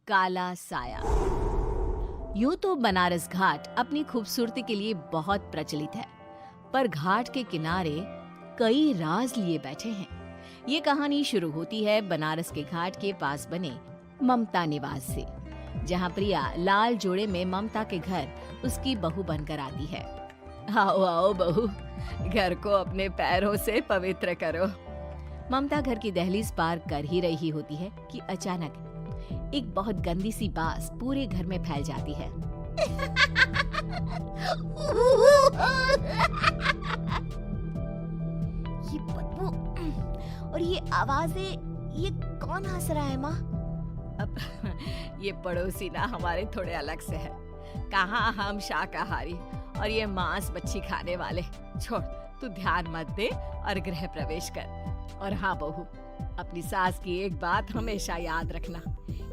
काला साया। यूं तो बनारस घाट अपनी खूबसूरती के लिए बहुत प्रचलित है, पर घाट के किनारे कई राज लिए बैठे हैं। ये कहानी शुरू होती है बनारस के घाट के पास बने ममता निवास से, जहां प्रिया लाल जोड़े में ममता के घर उसकी बहू बनकर आती है। आओ आओ बहू, घर को अपने पैरों से पवित्र करो। ममता घर की दहलीज पार कर ही रही होती है कि अचानक एक बहुत गंदी सी बास पूरे घर में फैल जाती है। ये बदबू और ये आवाजें, ये कौन हंस रहा है माँ? अब ये पड़ोसी ना हमारे थोड़े अलग से है। कहाँ हम शाकाहारी और ये मांस मच्छी खाने वाले। छोड़, तू ध्यान मत दे और गृह प्रवेश कर। और हाँ बहू, अपनी सास की एक बात हमेशा याद रखना,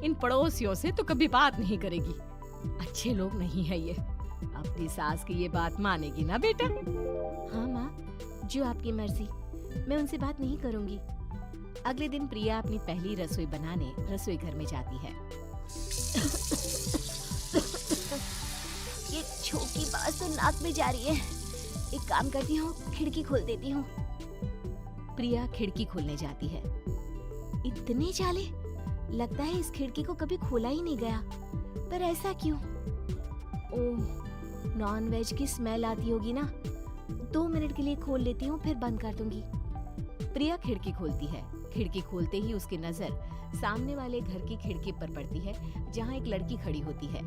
इन पड़ोसियों से तो कभी बात नहीं करेगी। अच्छे लोग नहीं है ये। अपनी सास की ये बात मानेगी ना बेटा? हाँ माँ, जो आपकी मर्जी, मैं उनसे बात नहीं करूंगी। अगले दिन प्रिया अपनी पहली रसोई बनाने रसोई घर में जाती है। ये छोटी बात तो नाक में जा रही है। एक काम करती हूँ, खिड़की खोल देती हूँ। प्रिया खिड़की खोलने जाती है। इतने जाले, लगता है इस खिड़की को कभी खोला ही नहीं गया। पर ऐसा क्यों? ओह, नॉन वेज की स्मेल आती होगी ना। 2 मिनट के लिए खोल लेती हूँ, फिर बंद कर दूंगी। प्रिया खिड़की खोलती है। खिड़की खोलते ही उसकी नजर सामने वाले घर की खिड़की पर पड़ती है, जहाँ एक लड़की खड़ी होती है।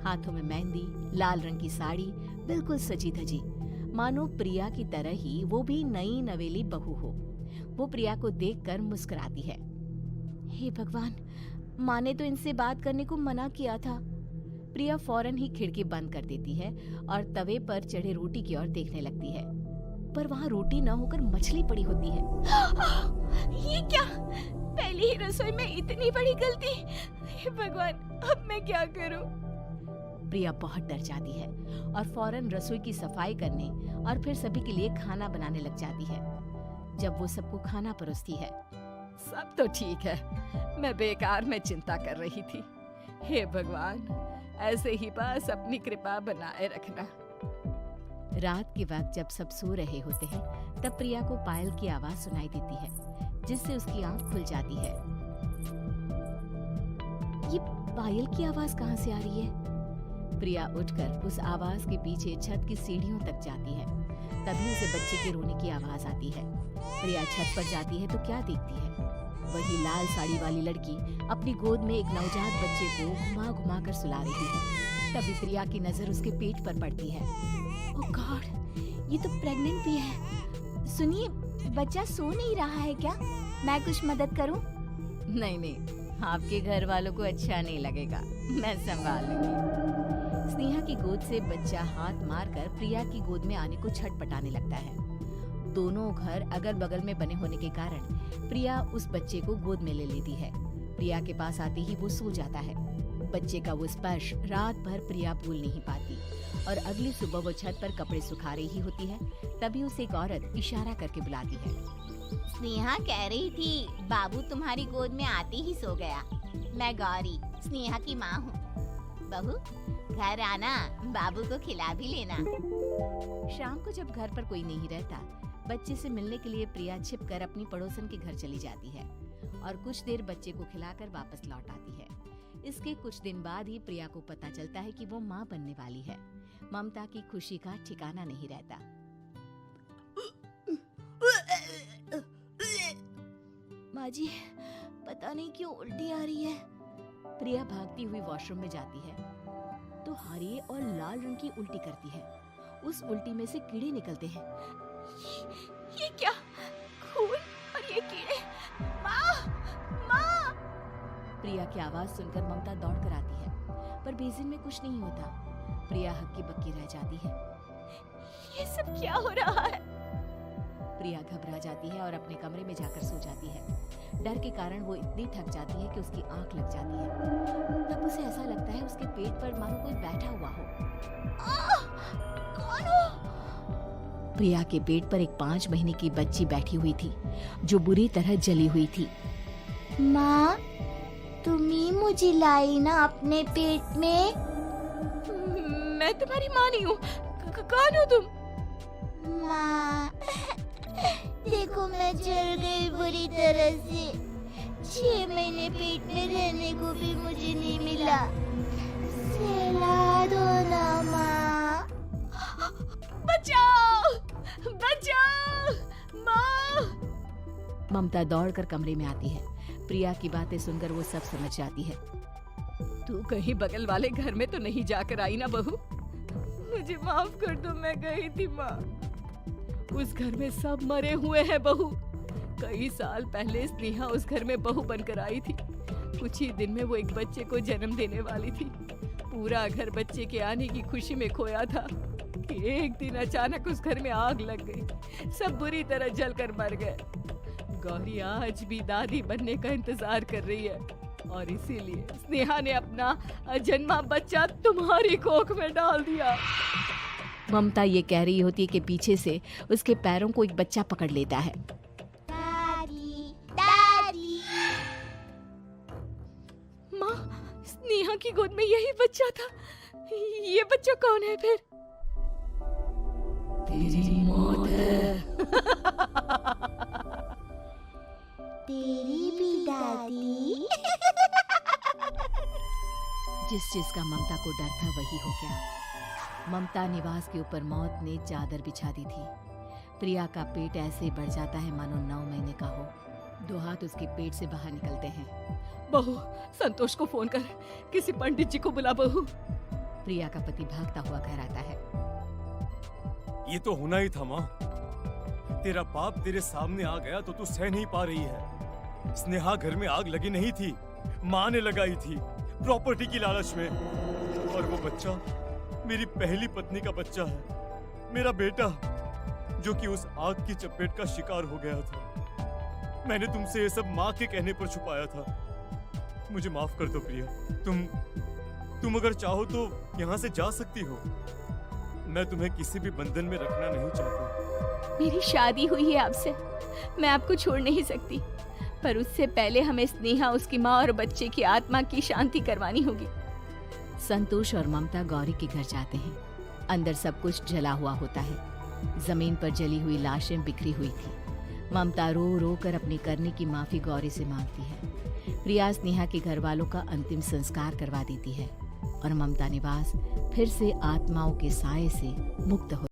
हाथों में मेहंदी, लाल रंग की साड़ी, बिल्कुल सजी धजी, मानो प्रिया की तरह ही वो भी नई नवेली बहू हो। वो प्रिया को देखकर मुस्कुराती है। हे भगवान, माँ ने तो इनसे बात करने को मना किया था। प्रिया फौरन ही खिड़की बंद कर देती है और तवे पर चढ़े रोटी की ओर देखने लगती है, पर वहाँ रोटी न होकर मछली पड़ी होती है। ये क्या? पहली ही रसोई में इतनी बड़ी गलती। हे भगवान, अब मैं क्या करूं? प्रिया बहुत डर जाती है और फौरन रसोई की सफाई करने और फिर सभी के लिए खाना बनाने लग जाती है। जब वो सबको खाना परोसती है, सब तो ठीक है, मैं बेकार में चिंता कर रही थी। हे भगवान, ऐसे ही बस अपनी कृपा बनाए रखना। रात के वक्त जब सब सो रहे होते हैं, तब प्रिया को पायल की आवाज सुनाई देती है, जिससे उसकी आंख खुल जाती है। ये पायल की आवाज कहाँ से आ रही है? प्रिया उठकर उस आवाज के पीछे छत की सीढ़ियों तक जाती है। तभी उसे बच्चे के रोने की आवाज आती है। प्रिया छत पर जाती है तो क्या देखती है? वही लाल साड़ी वाली लड़की अपनी गोद में एक नवजात बच्चे को घुमा घुमा कर सुला रही है। तभी प्रिया की नजर उसके पेट पर पड़ती है। ओह गॉड, ये तो प्रेग्नेंट भी है। सुनिए, बच्चा सो नहीं रहा है क्या? मैं कुछ मदद करूं? नहीं नहीं, आपके घर वालों को अच्छा नहीं लगेगा, मैं संभाल लूंगी। स्नेहा की गोद से बच्चा हाथ मारकर प्रिया की गोद में आने को छटपटाने लगता है। दोनों घर अगल बगल में बने होने के कारण प्रिया उस बच्चे को गोद में ले लेती है। प्रिया के पास आते ही वो सो जाता है। बच्चे का वो स्पर्श रात भर प्रिया भूल नहीं पाती और अगली सुबह वो छत पर कपड़े सुखा रही होती है। तभी उसे एक औरत इशारा करके बुलाती है। स्नेहा कह रही थी, बाबू तुम्हारी गोद में आते ही सो गया। मैं गौरी, स्नेहा की माँ हूँ। बहू, घर आना, बाबू को खिला भी लेना। शाम को जब घर पर कोई नहीं रहता, बच्चे से मिलने के लिए प्रिया छिपकर अपनी पड़ोसन के घर चली जाती है और कुछ देर बच्चे को खिलाकर वापस लौट आती है। इसके कुछ दिन बाद ही प्रिया को पता चलता है कि वो माँ बनने वाली है। ममता की खुशी का ठिकाना नहीं रहता। माँ जी, पता नहीं क्यों उल्टी आ रही है। प्रिया भागती हुई वॉशरूम में जाती है तो हरे और लाल रंग की उल्टी करती है। उस उल्टी में से कीड़े निकलते हैं। ये क्या? खून और ये कीड़े! माँ! माँ! प्रिया की आवाज सुनकर ममता दौड़ कर आती है, पर बेसिन में कुछ नहीं होता। प्रिया हक्की बक्की रह जाती है। ये सब क्या हो रहा है? प्रिया घबरा जाती है और अपने कमरे में जाकर सो जाती है। डर के कारण वो इतनी थक जाती है कि उसकी आंख लग जाती है। तब उसे ऐसा लगता है उसके पेट पर मानो कोई बैठा हुआ हो। कौन हो? प्रिया के पेट पर एक 5 महीने की बच्ची बैठी हुई थी, जो बुरी तरह जली हुई थी। माँ, तुम ही मुझे लाई ना अपने पेट में। मैं तुम्हारी माँ नहीं हूँ। कौन हो तुम? माँ, देखो मैं जल गई बुरी तरह से। 6 महीने पेट में रहने को भी मुझे नहीं मिला। सहला दो ना माँ। बचाओ, बचाओ, माँ। ममता दौड़कर कमरे में आती है। प्रिया की बातें सुनकर वो सब समझ जाती है। तू कहीं बगल वाले घर में तो नहीं जाकर आई ना बहू? मुझे माफ कर दो, मैं गई थी माँ। उस घर में सब मरे हुए हैं बहू। कई साल पहले स्नेहा उस घर में बहू बनकर आई थी। कुछ ही दिन में वो एक बच्चे को जन्म देने वाली थी। पूरा घर बच्चे के आने की खुशी में खोया था कि एक दिन अचानक उस घर में आग लग गई। सब बुरी तरह जलकर मर गए। गौरी आज भी दादी बनने का इंतजार कर रही है और इसीलिए स्नेहा ने अपना अजन्मा बच्चा तुम्हारी कोख में डाल दिया। ममता ये कह रही होती है कि पीछे से उसके पैरों को एक बच्चा पकड़ लेता है। दादी, दादी। माँ, स्नेहा की गोद में यही बच्चा था। ये बच्चा कौन है फिर? तेरी मौत है। तेरी भी दादी। जिस चीज का ममता को डर था वही हो गया। ममता निवास के ऊपर मौत ने चादर बिछा दी थी। प्रिया का पेट ऐसे बढ़ जाता है मानो 9 महीने का हो। 2 हाथ उसके पेट से बाहर निकलते हैं। बहू, संतोष को फोन कर, किसी पंडित जी को बुला बहू। प्रिया का पति भागता हुआ घर आता है। ये तो होना ही था माँ। तेरा बाप तेरे सामने आ गया तो तू सह नहीं पा रही है। स्नेहा घर में आग लगी नहीं थी, माँ ने लगाई थी, प्रॉपर्टी की लालच में। और वो बच्चा मेरी पहली पत्नी का बच्चा है, मेरा बेटा, जो कि उस आग की चपेट का शिकार हो गया था। मैंने तुमसे ये सब माँ के कहने पर छुपाया था। मुझे माफ कर दो प्रिया। तुम अगर चाहो तो यहाँ से जा सकती हो। मैं तुम्हें किसी भी बंधन में रखना नहीं चाहता। मेरी शादी हुई है आपसे, मैं आपको छोड़ नहीं सकती, पर उससे पहले हमें स्नेहा, उसकी माँ और बच्चे की आत्मा की शांति करवानी होगी। संतोष और ममता गौरी के घर जाते हैं। अंदर सब कुछ जला हुआ होता है। जमीन पर जली हुई लाशें बिखरी हुई थी। ममता रो रो कर अपने करने की माफी गौरी से मांगती है। प्रिया स्नेहा के घर वालों का अंतिम संस्कार करवा देती है और ममता निवास फिर से आत्माओं के साए से मुक्त हो